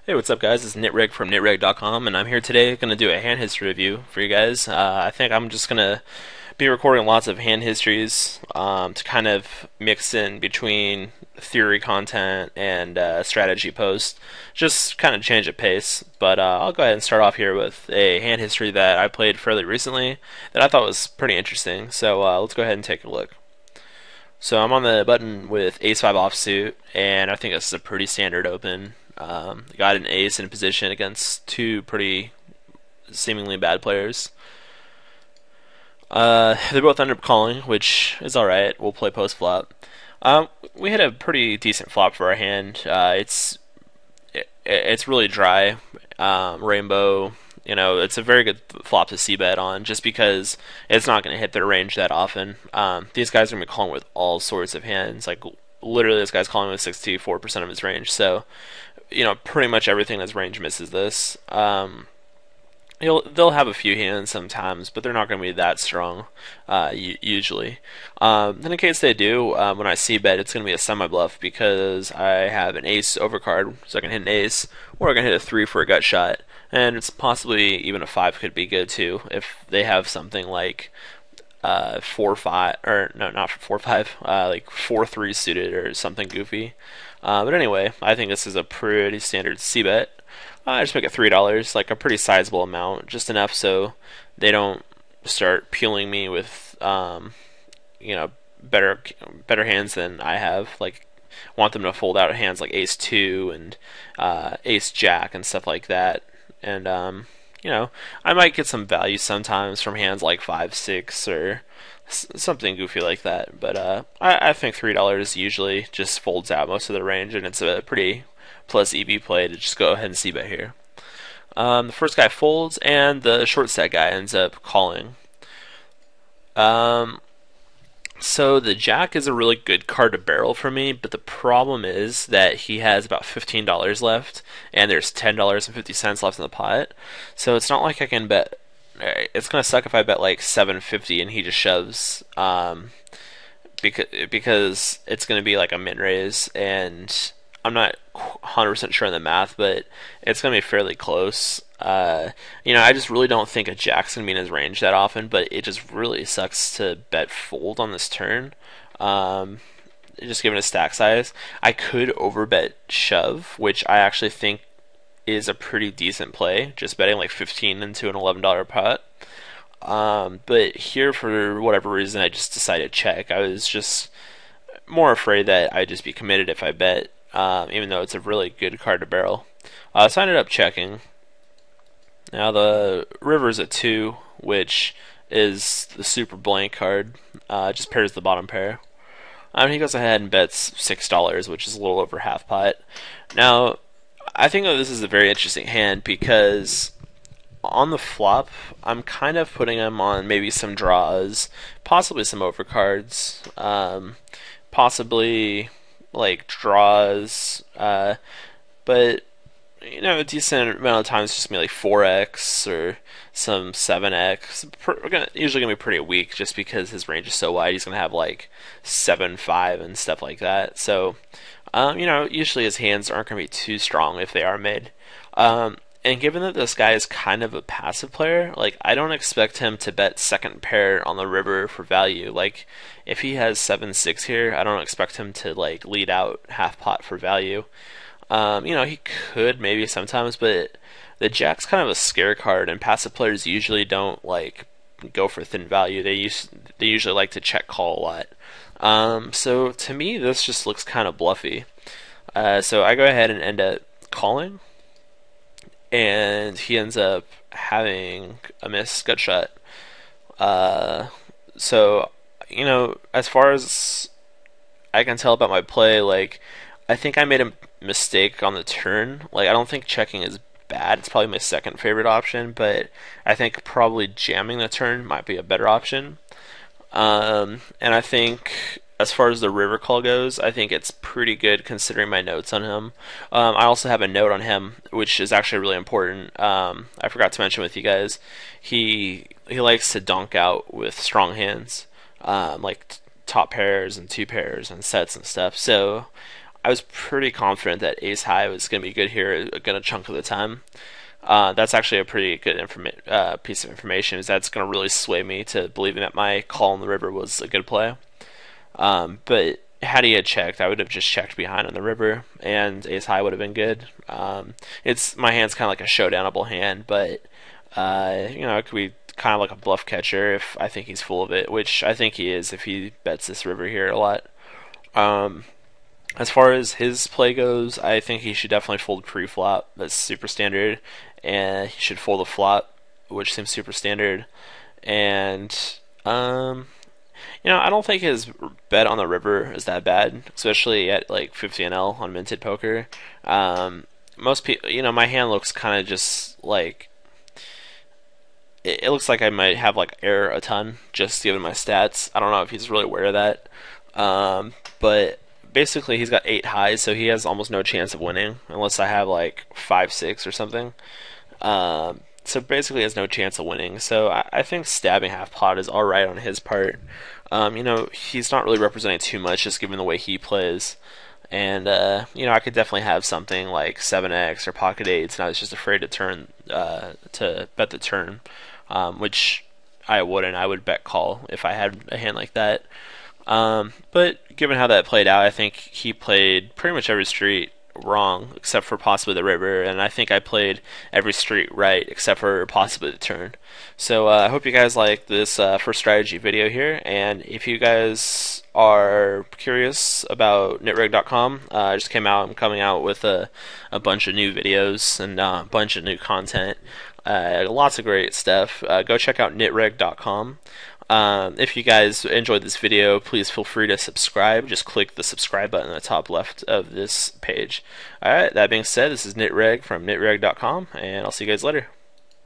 Hey, what's up, guys? It's Nitreg from nitreg.com, and I'm here today going to do a hand history review for you guys. I think I'm just going to be recording lots of hand histories to kind of mix in between theory content and strategy posts, just kind of change the pace. But I'll go ahead and start off here with a hand history that I played fairly recently that I thought was pretty interesting. So let's go ahead and take a look. So I'm on the button with ace 5 offsuit, and I think this is a pretty standard open. Got an ace in position against two pretty seemingly bad players. They both end up calling, which is alright. We'll play post flop. We had a pretty decent flop for our hand. It's really dry. Rainbow, it's a very good flop to c bet on, just because it's not going to hit their range that often. These guys are going to be calling with all sorts of hands. Like literally, this guy's calling with 64% of his range. So, pretty much everything in his range misses this. They'll have a few hands sometimes, but they're not going to be that strong usually. Then in case they do, when I c bet, it's going to be a semi bluff because I have an ace overcard, so I can hit an ace, or I can hit a 3 for a gut shot, and it's possibly even a 5 could be good too if they have something like 4-5, or no, not 4-5, like 4-3 suited or something goofy. But anyway, I think this is a pretty standard c bet. I just make it $3, like a pretty sizable amount, just enough so they don't start peeling me with, better hands than I have. Like, want them to fold out hands like Ace Two and Ace Jack and stuff like that. And I might get some value sometimes from hands like 5-6 or something goofy like that. But I think $3 usually just folds out most of the range, and it's a pretty plus EV play to just go ahead and c bet here. The first guy folds, and the short stack guy ends up calling. So the jack is a really good card to barrel for me, but the problem is that he has about $15 left, and there's $10.50 left in the pot. So it's not like I can bet. It's gonna suck if I bet like 750 and he just shoves, because it's gonna be like a min raise, and I'm not 100% sure on the math, but it's going to be fairly close. I just really don't think a jack's going to be in his range that often, but it just really sucks to bet fold on this turn. Just given his stack size, I could overbet shove, which I actually think is a pretty decent play, just betting like 15 into an $11 pot. But here, for whatever reason, I just decided to check. I was just more afraid that I'd just be committed if I bet. Even though it's a really good card to barrel. So I ended up checking. Now the river's a 2, which is the super blank card. Just pairs the bottom pair. He goes ahead and bets $6, which is a little over half pot. Now, I think that this is a very interesting hand because on the flop, I'm kind of putting him on maybe some draws, possibly some overcards, possibly like draws, but a decent amount of times just gonna be like 4x or some 7x. We're usually gonna be pretty weak just because his range is so wide. He's gonna have like 7-5 and stuff like that. So, usually his hands aren't gonna be too strong if they are made. And given that this guy is kind of a passive player, like I don't expect him to bet second pair on the river for value. Like if he has 7-6 here, I don't expect him to like lead out half pot for value. He could maybe sometimes, but the jack's kind of a scare card, and passive players usually don't like go for thin value. They usually like to check call a lot. So to me, this just looks kind of bluffy. So I go ahead and end up calling, and he ends up having a missed gut shot. So, as far as I can tell about my play, like, I think I made a mistake on the turn. Like, I don't think checking is bad. It's probably my second favorite option, but I think probably jamming the turn might be a better option. And I think as far as the river call goes, I think it's pretty good considering my notes on him. I also have a note on him, which is actually really important. I forgot to mention with you guys, he likes to donk out with strong hands, like top pairs and two pairs and sets and stuff. So I was pretty confident that ace high was going to be good here a good chunk of the time. That's actually a pretty good piece of information. Is that's going to really sway me to believing that my call on the river was a good play. But had he had checked, I would have just checked behind on the river, and ace high would have been good. It's my hand's kind of like a showdownable hand, but it could be kind of like a bluff catcher if I think he's full of it, which I think he is if he bets this river here a lot. Um, as far as his play goes, I think he should definitely fold pre-flop. That's super standard, and he should fold a flop, which seems super standard. And um, I don't think his bet on the river is that bad, especially at like 50 NL on minted poker. Most people, my hand looks kind of just like it looks like I might have like error a ton just given my stats. I don't know if he's really aware of that. But basically he's got 8 highs, so he has almost no chance of winning unless I have like 5-6 or something. So basically he has no chance of winning. So I think stabbing half pot is all right on his part. He's not really representing too much just given the way he plays. And I could definitely have something like 7x or pocket eights, and I was just afraid to bet the turn, which I wouldn't. I would bet call if I had a hand like that. But given how that played out, I think he played pretty much every street wrong except for possibly the river, and I think I played every street right except for possibly the turn. So I hope you guys like this first strategy video here, and if you guys are curious about nitreg.com, I just came out. I'm coming out with a bunch of new videos and a bunch of new content. Lots of great stuff. Go check out nitreg.com. If you guys enjoyed this video, please feel free to subscribe. Just click the subscribe button in the top left of this page. Alright, that being said, this is Nitreg from nitreg.com, and I'll see you guys later.